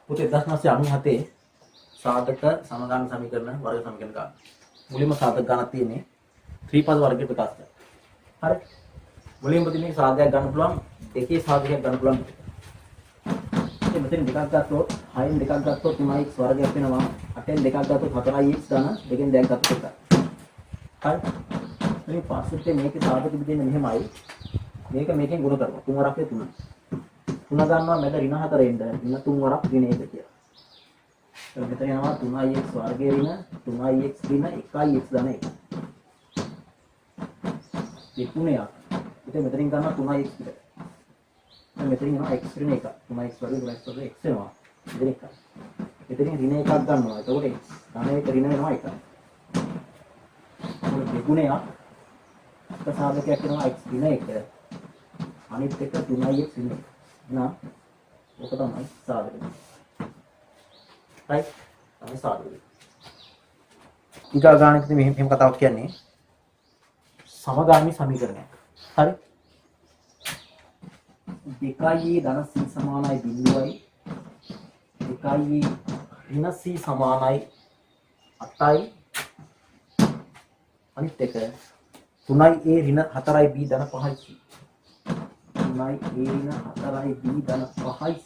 පුතේ 1997 සාධක සමගාමී සමීකරණ වර්ග සමීකරණ ගන්න. මුලින්ම සාධක ගණක් තියෙන්නේ ත්‍රිපද වර්ගයේ ප්‍රකාශ කරලා. හරි. මුලින්ම තියෙන සාධකයක් ගන්න පුළුවන් දෙකේ සාධකයක් ගන්න පුළුවන්. ඉතින් මෙතන දෙකක් ගත්තොත් 6න් දෙකක් ගත්තොත් 3x වර්ගයක් වෙනවා. 8න් දෙකක් ගත්තොත් 4x ගන්න දෙකෙන් දෙකක් ගත්තොත් එකයි. හරි. මේ පස්සේ මේකේ සාධක දෙන්නේ මෙහෙමයි. මේක මේකෙන් ගුණ කරනවා. 3 වරක් 3. 3 ගන්නවා මැද ඍණ 4ෙන්ද ඍණ 3 වරක් ඍණ 1 කියලා. එතකොට මෙතන යනවා 3x වර්ගයේ ඍණ 3x ඍණ 1x ධන 1. මේ තුනයක්. ඉතින් මෙතනින් ගන්නවා 3x විතර. දැන් මෙතනින් යනවා x ඍණ 1. 3x වර්ගය 3x වර්ගය x වෙනවා. ඉතින් 1. මෙතනින් ඍණ 1ක් ගන්නවා. එතකොට x ධන 1 ඍණ වෙනවා 1. මොකද දෙගුණයක් සාධකයක් වෙනවා x ඍණ 1. අනිත් එක 3x ඍණ 1. ना वो तो हमारे साथ है राइट हमें साथ है ඊගා ගානකදී මෙහෙම කතාවක් කියන්නේ සමගාමී සමීකරණයක් හරි දෙකයි ධන c සමානයි බිඳුවයි දෙකයි ඍණ c සමානයි 8යි අනිත් එක 3යි a ඍණ 4යි b ධන 5යි c 3යි a ඍණ 4යි b ධන 5යි c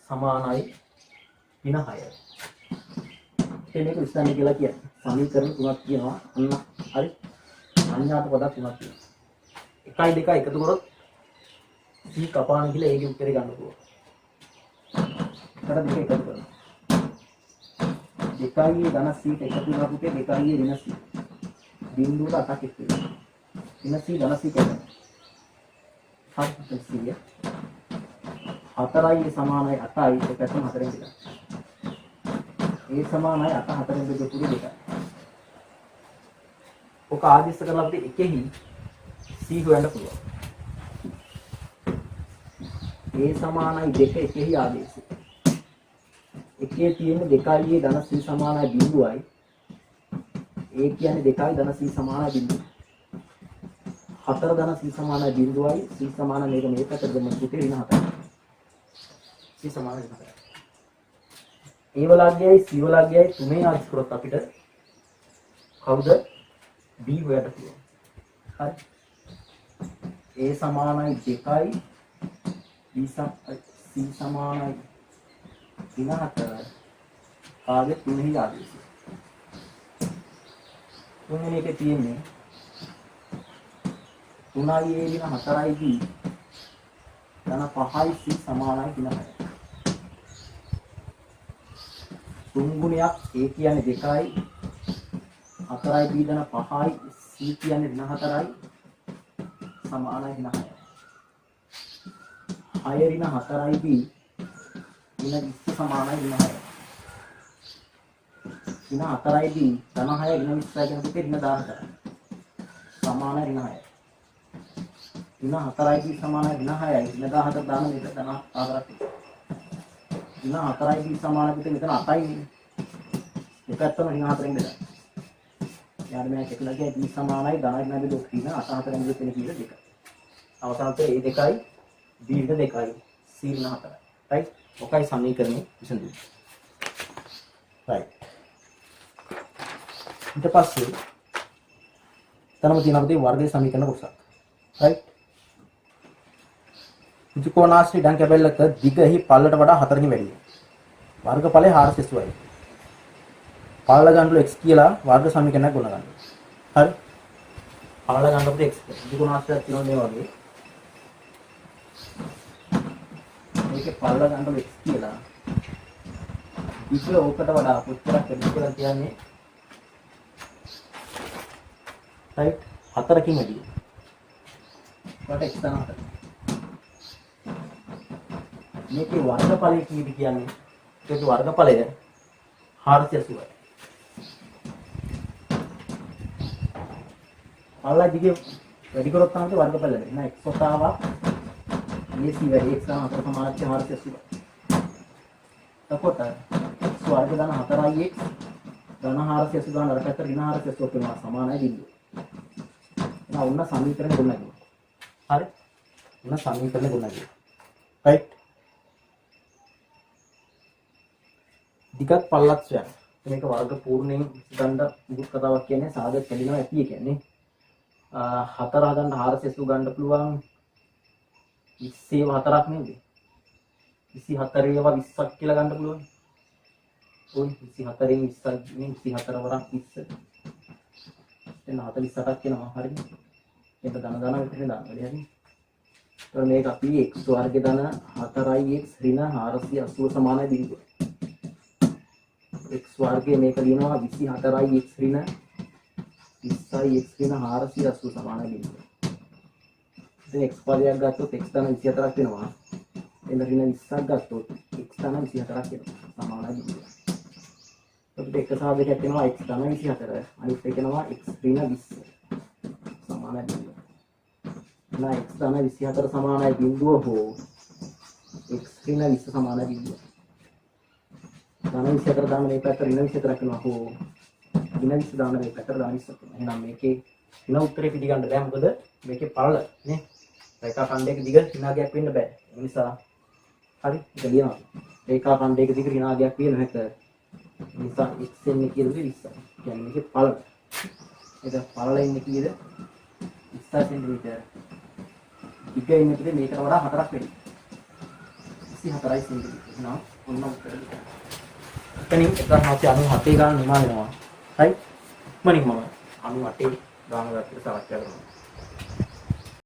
සමානයි ඍණ 6යි. මේක විස්තරණය කියලා කියන්නේ සමීකරණ තුනක් කියනවා. අන්න හරි. අඥාත පදක් තුනක් තියෙනවා. 1 2 එකතු කරොත් c කපාන කියලා ඒකේ උත්තරේ ගන්න පුළුවන්. එකට දෙක එකතු කරනවා. 2යි ධන c එකතු කරලා පුතේ 2යි ඍණ c. බිඳුවට 8ක් එක්ක වෙනවා. ඍණ c ධන c කරනවා. හරි 4යි සමානයි 8යි එකතු 4ෙන් දෙකයි. a සමානයි 8 4ෙන් දෙක දෙකයි. ඔක ආදිස්ස කරලා අපිට එකෙහි c හොයන්න පුළුවන්. a සමානයි 2 එකෙහි ආදේශය. එකේ තියෙන 2යි ධන c සමානයි බිඳුවයි. a කියන්නේ 2යි ධන c සමානයි බිඳුවයි. 4 ධන c සමානයි බිඳුවයි c සමාන මේක මේ පැත්තට දෙන්න පුතේ ඍණ 4යි. c සමාන ඍණ 4යි. a වලගයයි c වලගයයි තුනේ ආදිස් කරොත් අපිට කවුද b හොයන්න පුළුවන්. හරි. a සමානයි 2යි b c සමානයි ඍණ 4යි. කාගේ තුනේ ආදිස්. තුනේ එකේ තියෙන්නේ 3යි a ඍණ 4යි b ධන 5යි c සමානයි ඍණ 6යි. තුන් ගුණයක් a කියන්නේ 2යි 4යි b ධන 5යි c කියන්නේ ඍණ 4යි සමානයි ඍණ 6යි. 6 ඍණ 4යි b ඍණ 20 සමානයි ඍණ 6යි. ඍණ 4යි b ධන 6යි ඍණ 20යි කියන දෙකේ ඍණ 14යි සමානයි ඍණ 6යි. ඍණ 4යි b සමානයි ඍණ 6යි ඍණ 14 දාන මේක ධන 4ක්. ඍණ 4යි b සමානයි පිට මෙතන 8යි නේ. දෙකත්තම ඍණ 4ෙන් බෙදන්න. යාර මේ එකලා කිය b සමානයි ධන ඍණ බෙද ඍණ 8 4ෙන් බෙද තියෙන කීයද 2. අවසානට a 2යි b ඍණ 2යි c ඍණ 4යි. රයිට්. ඔකයි සමීකරණේ විසඳුම. රයිට්. ඊට පස්සේ තනම තියෙන අපේ වර්ගයේ සමීකරණ කොටසක්. රයිට්. ත්‍රිකෝණාශ්‍රී ඉඩම් කැබැල්ලක දිගෙහි පළලට වඩා 4කින් වැඩි. වර්ගඵලය 480යි. පළල ගන්නලු x කියලා වර්ග සමීකරණයක් ගොඩ ගන්න. හරි. පළල ගන්නකොට x ත්‍රිකෝණාශ්‍රයක් තියෙනවා මේ වගේ. මේකේ පළල ගන්නලු x කියලා. දිග ඕකට වඩා කොච්චරක් වැඩි කියලා කියන්නේ. රයිට් 4කින් වැඩි. වට x ධන 4. මේකේ වර්ගඵලය කීයද කියන්නේ? ඒකේ වර්ගඵලය 480යි. පළල දිගේ වැඩි කරොත් තමයි වර්ගඵල ලැබෙන්නේ. නෑ x කොටාවක් ac වැඩි x ධන 4 සමානයි 480යි. එතකොට x වර්ග ධන 4ix ධන 480 ගන්න අර පැත්ත ඍණ 480 වෙනවා සමානයි බිඳුව. එහෙනම් ඔන්න සමීකරණ ගොඩනගනවා. හරි. ඔන්න සමීකරණ ගොඩනගනවා. right දිගත් පල්ලත් සොයන්න. මේක වර්ග පූර්ණයෙන් ගන්න මුකුත් කතාවක් කියන්නේ සාධක කැඩෙනවා ඇති කියන්නේ. 4 හදන්න 480 ගන්න පුළුවන් 20 4ක් නේද? 24 ඒවා 20ක් කියලා ගන්න පුළුවන්. ওই 24න් 20ක් නේ 24 වරක් 20. එතන 48ක් වෙනවා හරිද? ඒක ධන විතරේ දාන්න බැරි හරි. ඒතර මේක අපි x වර්ග ධන 4x ඍණ 480 සමානයි බිඳුව. x වර්ගයේ මේක ලියනවා 24x ඍණ 20x ඍණ 480 සමානයි බිඳුව. ඉතින් x පදයක් ගත්තොත් x ධන 24ක් වෙනවා. එන්න ඍණ 20ක් ගත්තොත් x ධන 24ක් වෙනවා සමානයි බිඳුව. අපිට එක සාධකයක් වෙනවා x ධන 24 අනිත් එක වෙනවා x ඍණ 20 සමානයි බිඳුව. ना x ධන 24 සමානයි බිඳුව හෝ x ඍණ 20 සමානයි බිඳුව. ධන 24 දාන මේ පැත්ත ඍණ 24 කරනවා හෝ ඍණ 20 දාන මේ පැත්ත ධන 20 කරනවා. එහෙනම් මේකේ ඍණ උත්තරේ පිළිගන්න බෑ මොකද මේකේ පළල නේ. රේඛා ඛණ්ඩයක දිග ඍණාගයක් වෙන්න බෑ. ඒ නිසා හරි ඒක ලියනවා. රේඛා ඛණ්ඩයක දිග ඍණාගයක් විය නොහැක. ඒ නිසා x එන්නේ කීයද 20. කියන්නේ මේකේ පළල. ඒක පළල ඉන්නේ කීයද 20 සෙන්ටිමීටර. ඉක ඉන්නකදී මේකට වඩා 4ක් වෙයි. 24යි සෙන්ටිමීටර. එහෙනම් ඔන්න උත්තර දෙක. එතනින් 1997 ගාන නිමා වෙනවා. හරි? මම 98 ගාන වලට සලකලා කරනවා.